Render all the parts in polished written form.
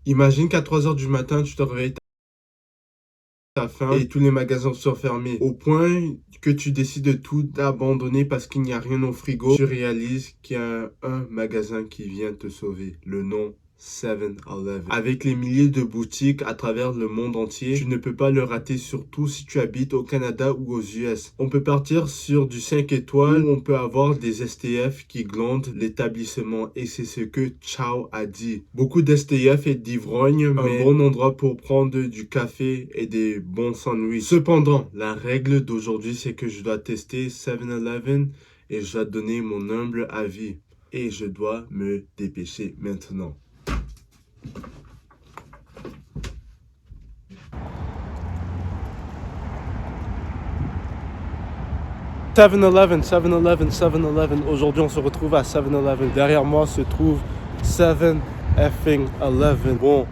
Imagine qu'à 3 heures du matin, tu te réveilles, t'as faim et tous les magasins sont fermés. Au point que tu décides de tout abandonner parce qu'il n'y a rien au frigo. Tu réalises qu'il y a un magasin qui vient te sauver. Le nom 7-Eleven. Avec les milliers de boutiques à travers le monde entier, tu ne peux pas le rater, surtout si tu habites au Canada ou aux US. On peut partir sur du 5 étoiles où on peut avoir des STF qui glandent l'établissement et c'est ce que Chow a dit. Beaucoup d'STF et d'ivrognes, mais un bon endroit pour prendre du café et des bons sandwichs. Cependant, la règle d'aujourd'hui, c'est que je dois tester 7-Eleven et je dois donner mon humble avis. Et je dois me dépêcher maintenant. 7-Eleven, 7-Eleven, 7-Eleven. Aujourd'hui, on se retrouve à 7-Eleven. Derrière moi se trouve 7-Effing-Eleven. Bon,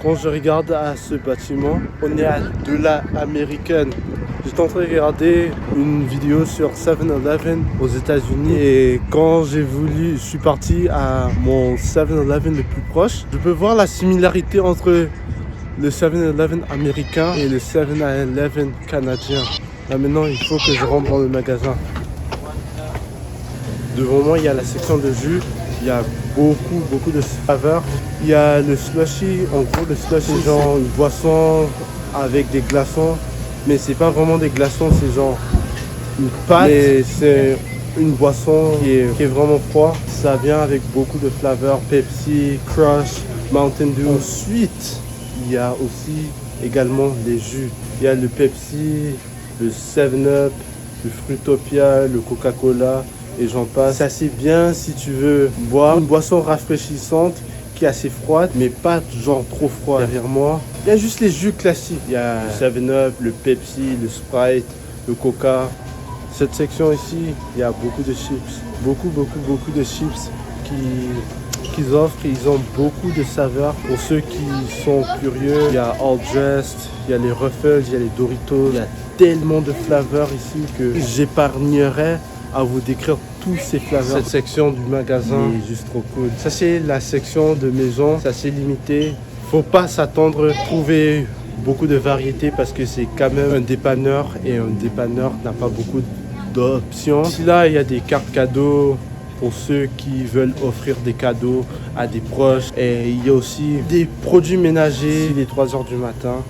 quand je regarde à ce bâtiment, on est à de la américaine. J'étais en train de regarder une vidéo sur 7-Eleven aux États-Unis et quand je suis parti à mon 7-Eleven le plus proche, je peux voir la similarité entre le 7-Eleven américain et le 7-Eleven canadien. Là maintenant, il faut que je rentre dans le magasin. Devant moi, il y a la section de jus. Il y a beaucoup de saveurs. Il y a le slushy. En gros, le slushy, c'est genre une boisson avec des glaçons. Mais c'est pas vraiment des glaçons, c'est genre une pâte. Et c'est une boisson qui est vraiment froide. Ça vient avec beaucoup de flavors. Pepsi, Crush, Mountain Dew. Ensuite, il y a aussi également les jus. Il y a le Pepsi, le 7-Up, le Fruitopia, le Coca-Cola et j'en passe. C'est assez bien si tu veux boire une boisson rafraîchissante qui est assez froide, mais pas genre trop froide. Derrière moi, il y a juste les jus classiques. Il y a le 7-Up, le Pepsi, le Sprite, le Coca. Cette section ici, il y a beaucoup de chips. Beaucoup de chips qu'ils offrent. Ils ont beaucoup de saveurs. Pour ceux qui sont curieux, il y a All Dressed, il y a les Ruffles, il y a les Doritos. Il y a tellement de flavors ici que j'épargnerai à vous décrire tous ces flavors. Cette section du magasin est juste trop cool. Ça c'est la section de maison, c'est assez limité. Faut pas s'attendre à trouver beaucoup de variétés parce que c'est quand même un dépanneur et un dépanneur n'a pas beaucoup d'options. Ici là, il y a des cartes cadeaux pour ceux qui veulent offrir des cadeaux à des proches. Et il y a aussi des produits ménagers. Il est 3 heures du matin.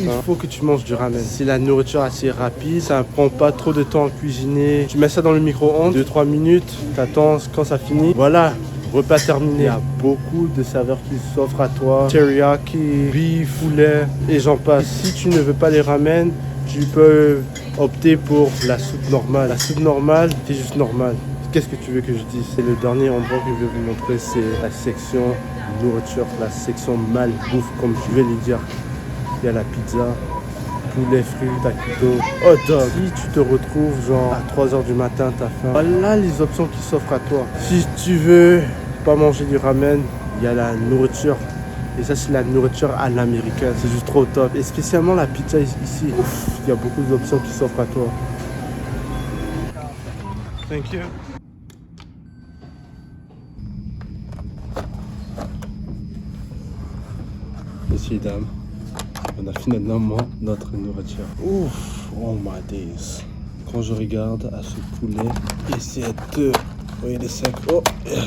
Il faut que tu manges du ramen. C'est la nourriture assez rapide, ça ne prend pas trop de temps à cuisiner. Tu mets ça dans le micro-ondes, 2-3 minutes, tu attends quand ça finit. Voilà, repas terminé. Il y a beaucoup de saveurs qui s'offrent à toi. Teriyaki, beef, poulet et j'en passe. Si tu ne veux pas les ramen, tu peux opter pour la soupe normale. La soupe normale, c'est juste normal. Qu'est-ce que tu veux que je dise? C'est le dernier endroit que je vais vous montrer, c'est la section nourriture, la section malbouffe comme je vais le dire. Il y a la pizza, poulet frit, taquito, hot dog. Si tu te retrouves genre à 3 heures du matin, t'as faim, voilà les options qui s'offrent à toi. Si tu veux pas manger du ramen, il y a la nourriture. Et ça c'est la nourriture à l'américaine, c'est juste trop top. Et spécialement la pizza ici, il y a beaucoup d'options qui s'offrent à toi. Thank you. Messieurs et dames, on a finalement notre nourriture. Ouf, oh my days. Quand je regarde à ce poulet et cette... voyez les sacs, oh,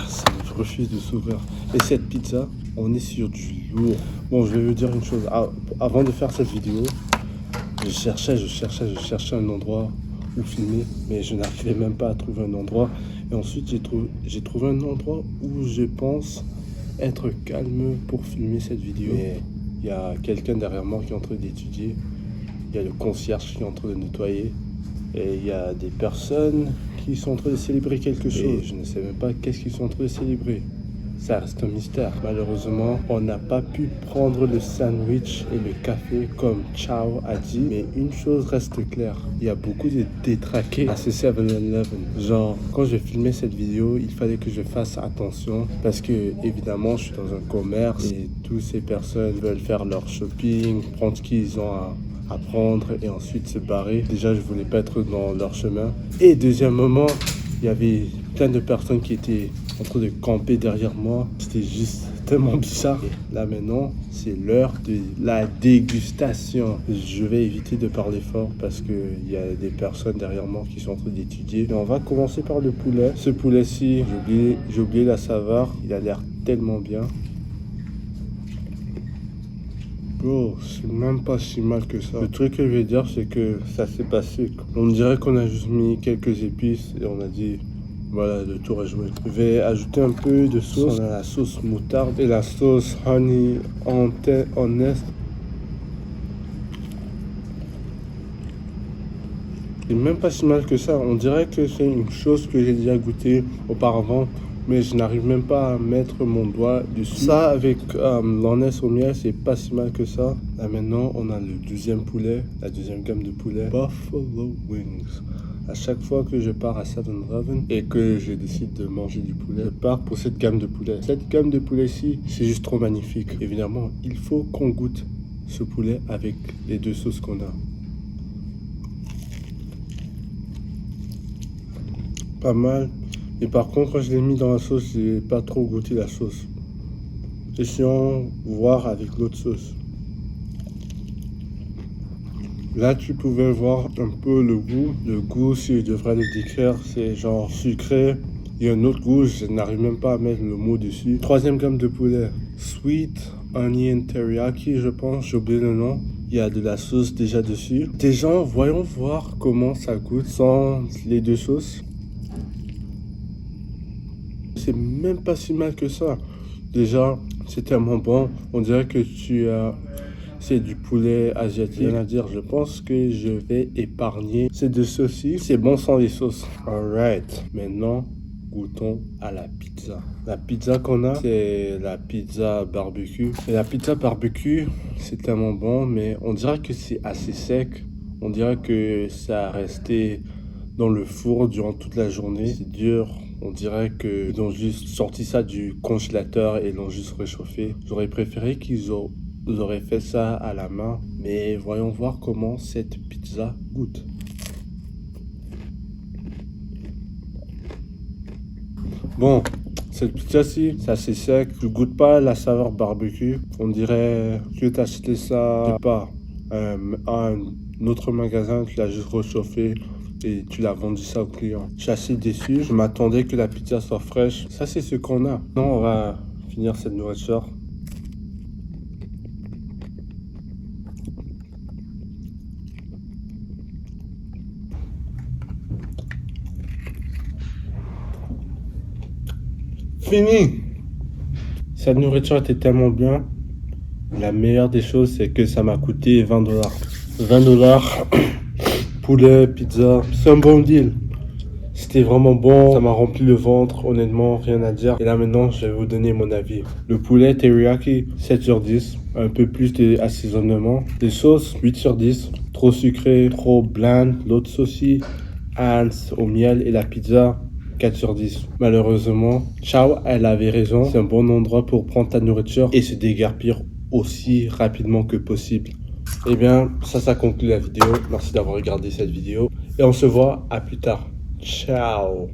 ça me refuse de s'ouvrir. Et cette pizza, on est sur du lourd. Bon, je vais vous dire une chose. Avant de faire cette vidéo, je cherchais un endroit où filmer, mais je n'arrivais même pas à trouver un endroit. Et ensuite, j'ai trouvé un endroit où je pense être calme pour filmer cette vidéo. Et il y a quelqu'un derrière moi qui est en train d'étudier. Il y a le concierge qui est en train de nettoyer. Et il y a des personnes qui sont en train de célébrer quelque chose. Et je ne sais même pas qu'est-ce qu'ils sont en train de célébrer. Ça reste un mystère. Malheureusement, on n'a pas pu prendre le sandwich et le café comme Chow a dit. Mais une chose reste claire. Il y a beaucoup de détraqués à ce 7-Eleven. Genre, quand je filmais cette vidéo, il fallait que je fasse attention. Parce que, évidemment, je suis dans un commerce. Et toutes ces personnes veulent faire leur shopping, prendre ce qu'ils ont à prendre et ensuite se barrer. Déjà, je voulais pas être dans leur chemin. Et deuxièmement, il y avait plein de personnes qui étaient en train de camper derrière moi. C'était juste tellement bizarre. Et là maintenant, c'est l'heure de la dégustation. Je vais éviter de parler fort parce qu'il y a des personnes derrière moi qui sont en train d'étudier. Et on va commencer par le poulet. Ce poulet-ci, j'ai oublié la saveur. Il a l'air tellement bien. Bro, c'est même pas si mal que ça. Le truc que je vais dire, c'est que ça s'est passé. On dirait qu'on a juste mis quelques épices et on a dit, voilà, le tour est joué. Je vais ajouter un peu de sauce. On a la sauce moutarde et la sauce honey honest. C'est même pas si mal que ça. On dirait que c'est une chose que j'ai déjà goûté auparavant, mais je n'arrive même pas à mettre mon doigt dessus. Ça, avec l'anès au miel, c'est pas si mal que ça. Là maintenant, on a le deuxième poulet, la deuxième gamme de poulet. Buffalo Wings. À chaque fois que je pars à 7-Eleven et que je décide de manger du poulet, je pars pour cette gamme de poulet. Cette gamme de poulet-ci, c'est juste trop magnifique. Évidemment, il faut qu'on goûte ce poulet avec les deux sauces qu'on a. Pas mal. Et par contre, quand je l'ai mis dans la sauce, j'ai pas trop goûté la sauce. Essayons voir avec l'autre sauce. Là, tu pouvais voir un peu le goût. Le goût, si je devrais le décrire, c'est genre sucré. Il y a un autre goût, je n'arrive même pas à mettre le mot dessus. Troisième gamme de poulet. Sweet Onion Teriyaki, je pense. J'ai oublié le nom. Il y a de la sauce déjà dessus. Déjà, voyons voir comment ça goûte sans les deux sauces. C'est même pas si mal que ça. Déjà, c'est tellement bon. On dirait que c'est du poulet asiatique. Rien à dire, je pense que je vais épargner ces deux sauces-ci. C'est bon sans les sauces. Alright. Maintenant, goûtons à la pizza. La pizza qu'on a, c'est la pizza barbecue. Et la pizza barbecue, c'est tellement bon, mais on dirait que c'est assez sec. On dirait que ça a resté dans le four durant toute la journée. C'est dur. On dirait qu'ils ont juste sorti ça du congélateur et l'ont juste réchauffé. J'aurais préféré qu'ils auraient fait ça à la main. Mais voyons voir comment cette pizza goûte. Bon, cette pizza-ci, c'est assez sec. Je goûte pas la saveur barbecue. On dirait que tu as acheté ça pas à un autre magasin, tu l'as juste réchauffé et tu l'as vendu ça au client. Je suis assez déçu. Je m'attendais que la pizza soit fraîche. Ça, c'est ce qu'on a. Non, on va finir cette nourriture. Fini! Cette nourriture était tellement bien. La meilleure des choses, c'est que ça m'a coûté 20 $. 20 $. Poulet, pizza, c'est un bon deal. C'était vraiment bon, ça m'a rempli le ventre, honnêtement, rien à dire. Et là maintenant, je vais vous donner mon avis. Le poulet teriyaki, 7 sur 10. Un peu plus d'assaisonnement. Les sauces, 8 sur 10. Trop sucré, trop bland. L'autre sauce aussi, Hans au miel et la pizza, 4 sur 10. Malheureusement, Ciao, elle avait raison. C'est un bon endroit pour prendre ta nourriture et se déguerpir aussi rapidement que possible. Eh bien, ça conclut la vidéo. Merci d'avoir regardé cette vidéo. Et on se voit à plus tard. Ciao.